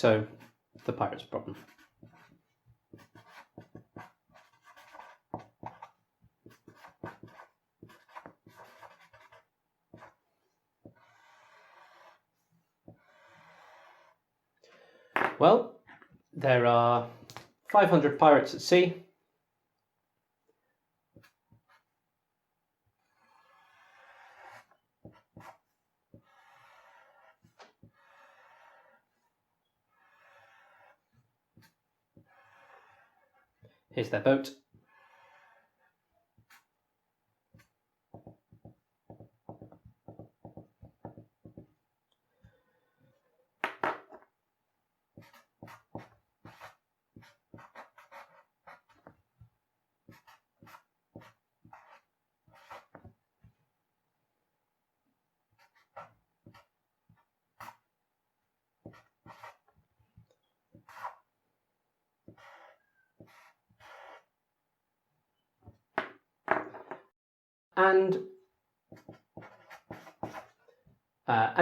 so the pirate's problem. Well, there are 500 pirates at sea. Here's their boat. And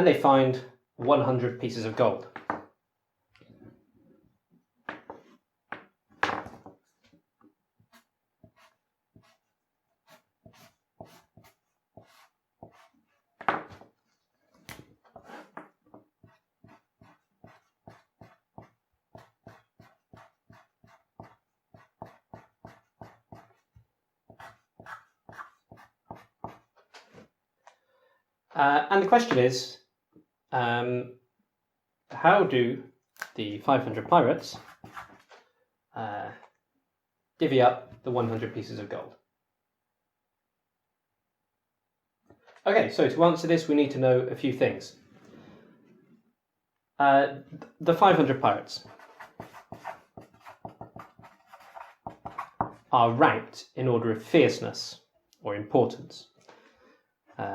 they find 100 pieces of gold. And the question is, how do the 500 pirates divvy up the 100 pieces of gold? Okay, so to answer this, we need to know a few things. The 500 pirates are ranked in order of fierceness or importance.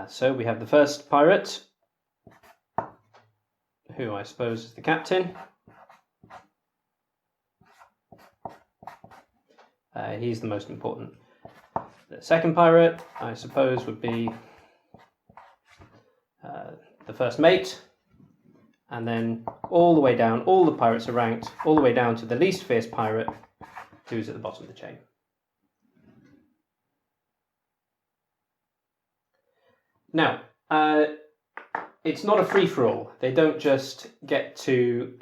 So we have the first pirate, who I suppose is the captain. He's the most important. The second pirate, I suppose, would be the first mate. And then all the way down, all the pirates are ranked, all the way down to the least fierce pirate, who's at the bottom of the chain. Now, it's not a free-for-all. They don't just get to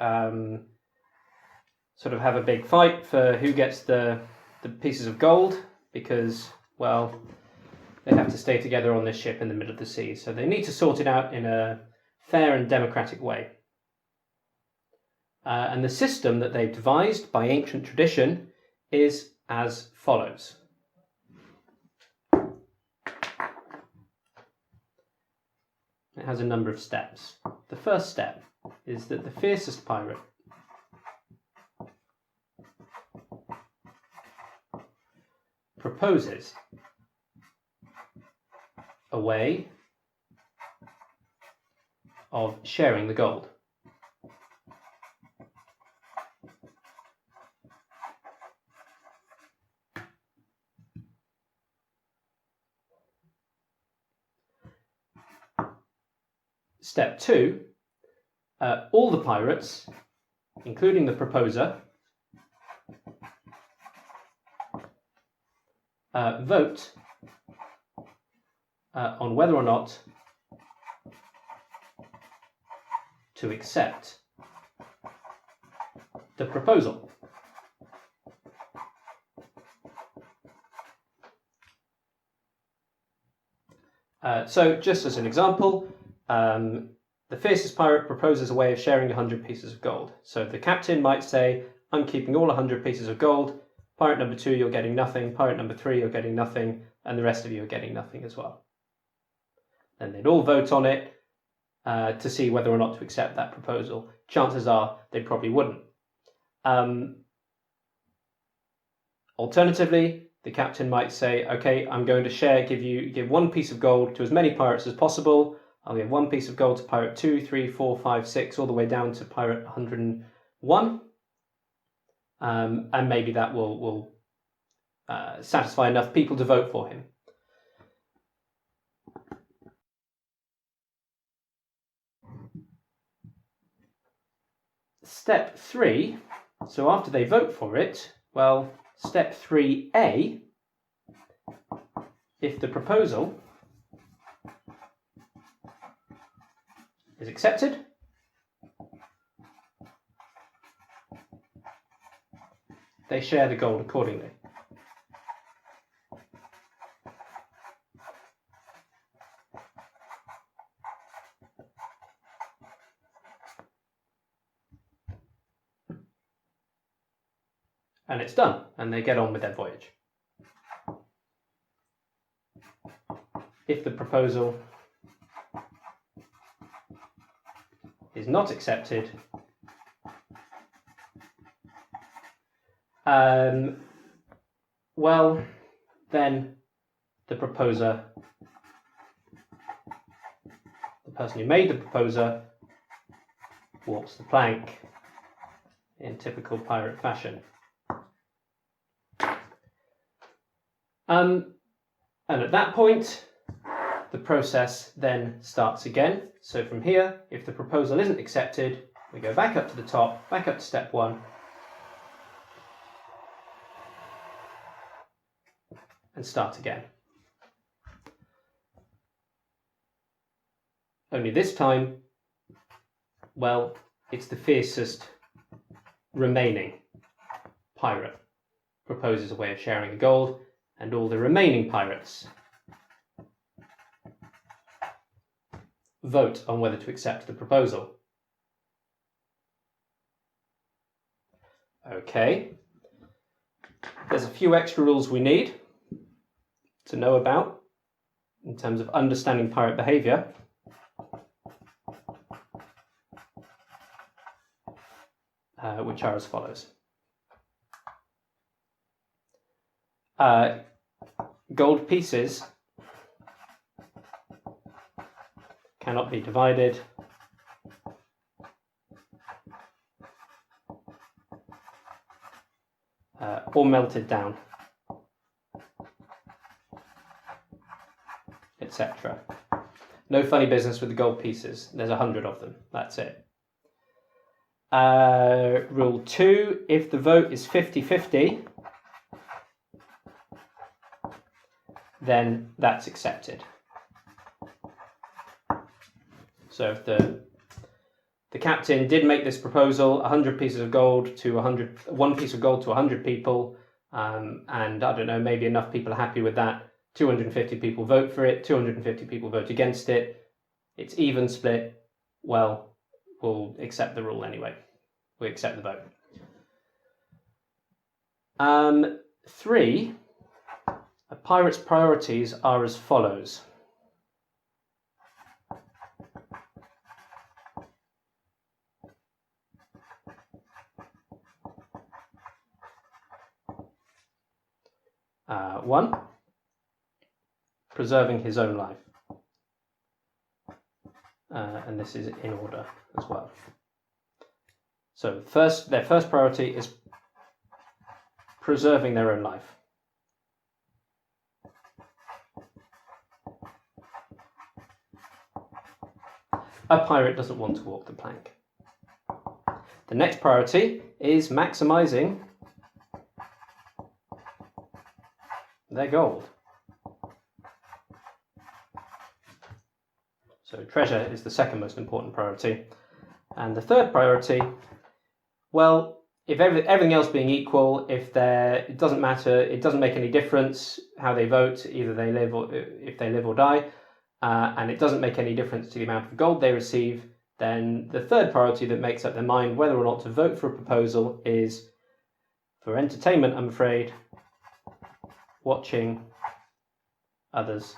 sort of have a big fight for who gets the pieces of gold, because, well, they have to stay together on this ship in the middle of the sea. So they need to sort it out in a fair and democratic way. And the system that they've devised by ancient tradition is as follows. It has a number of steps. The first step is that the fiercest pirate proposes a way of sharing the gold. Step 2, all the pirates, including the proposer, vote on whether or not to accept the proposal. So, just as an example, the fiercest pirate proposes a way of sharing 100 pieces of gold. So the captain might say, I'm keeping all 100 pieces of gold. Pirate number 2, you're getting nothing. Pirate number 3, you're getting nothing. And the rest of you are getting nothing as well. And they'd all vote on it to see whether or not to accept that proposal. Chances are they probably wouldn't. Alternatively, the captain might say, okay, I'm going to give one piece of gold to as many pirates as possible. I'll give one piece of gold to pirate 2, 3, 4, 5, 6, all the way down to pirate 101. And maybe that will satisfy enough people to vote for him. step 3, so after they vote for it, well, step 3A, if the proposal is accepted, they share the gold accordingly. And it's done, and they get on with their voyage. If the proposal is not accepted, well, then the proposer, the person who made the proposer, walks the plank in typical pirate fashion. And at that point, the process then starts again. So from here, if the proposal isn't accepted, we go back up to the top, back up to step 1, and start again. Only this time, well, it's the fiercest remaining pirate proposes a way of sharing the gold, and all the remaining pirates vote on whether to accept the proposal. Okay, there's a few extra rules we need to know about in terms of understanding pirate behaviour. Which are as follows. Gold pieces cannot be divided or melted down, etc. No funny business with the gold pieces. There's 100 of them. That's it. Rule 2, if the vote is 50-50, then that's accepted. So if the captain did make this proposal, 100 pieces of gold to 1 piece of gold to 100 people, and I don't know, maybe enough people are happy with that, 250 people vote for it, 250 people vote against it, it's even split, well, we'll accept the rule anyway. We accept the vote. 3, a pirate's priorities are as follows. One, preserving his own life. And this is in order as well. So their first priority is preserving their own life. A pirate doesn't want to walk the plank. The next priority is maximizing their gold. So treasure is the second most important priority. And the third priority, well, if everything else being equal, it doesn't matter, it doesn't make any difference how they vote, either they live or if they live or die, and it doesn't make any difference to the amount of gold they receive, then the third priority that makes up their mind whether or not to vote for a proposal is, for entertainment, I'm afraid, watching others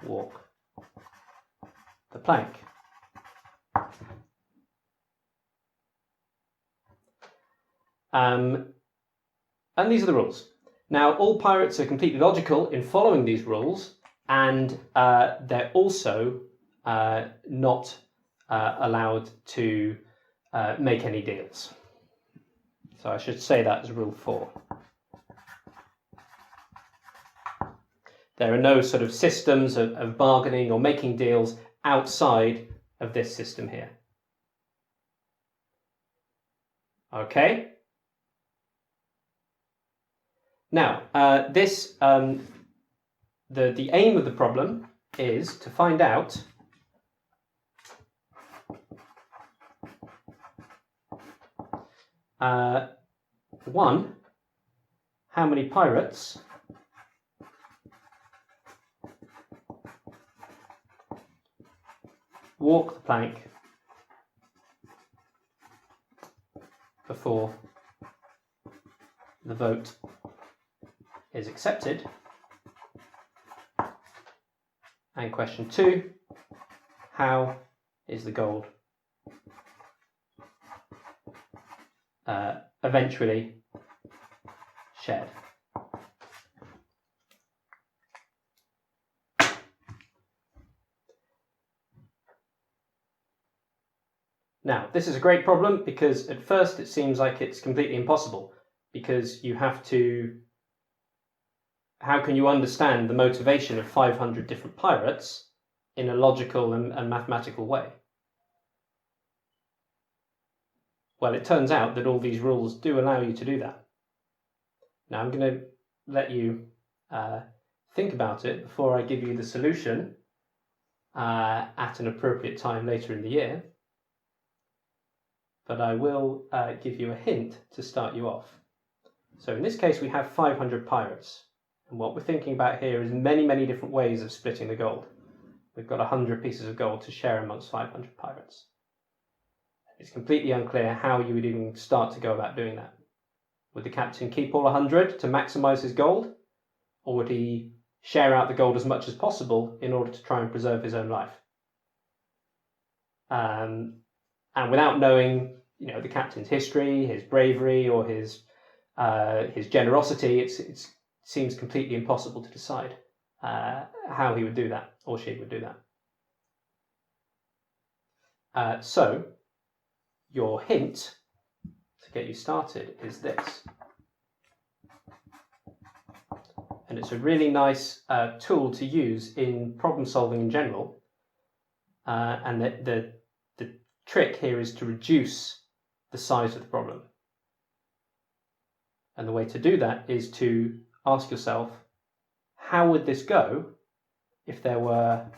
walk the plank. And these are the rules. Now, all pirates are completely logical in following these rules, and they're also not allowed to make any deals. So I should say that as rule 4. There are no sort of systems of bargaining or making deals outside of this system here. Okay. Now, the aim of the problem is to find out one, how many pirates walk the plank before the vote is accepted, and question 2, how is the gold eventually shared. Now, this is a great problem because at first it seems like it's completely impossible, because you have to... How can you understand the motivation of 500 different pirates in a logical and mathematical way? Well, it turns out that all these rules do allow you to do that. Now, I'm going to let you think about it before I give you the solution at an appropriate time later in the year. But I will give you a hint to start you off. So in this case, we have 500 pirates. And what we're thinking about here is many, many different ways of splitting the gold. We've got 100 pieces of gold to share amongst 500 pirates. It's completely unclear how you would even start to go about doing that. Would the captain keep all 100 to maximise his gold? Or would he share out the gold as much as possible in order to try and preserve his own life? And without knowing, the captain's history, his bravery, or his generosity, it seems completely impossible to decide how he would do that, or she would do that. So, your hint to get you started is this. And it's a really nice tool to use in problem solving in general. And the trick here is to reduce the size of the problem. And the way to do that is to ask yourself, how would this go if there were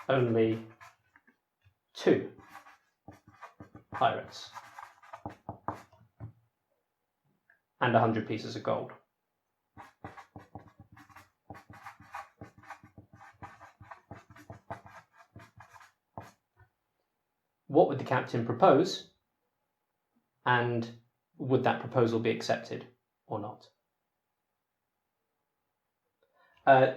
only 2 pirates and 100 pieces of gold? What would the captain propose, and would that proposal be accepted or not?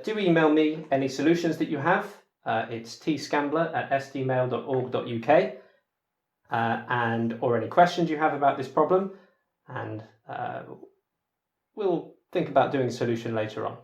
Do email me any solutions that you have. It's tscambler@sdmail.org.uk, or any questions you have about this problem, and we'll think about doing a solution later on.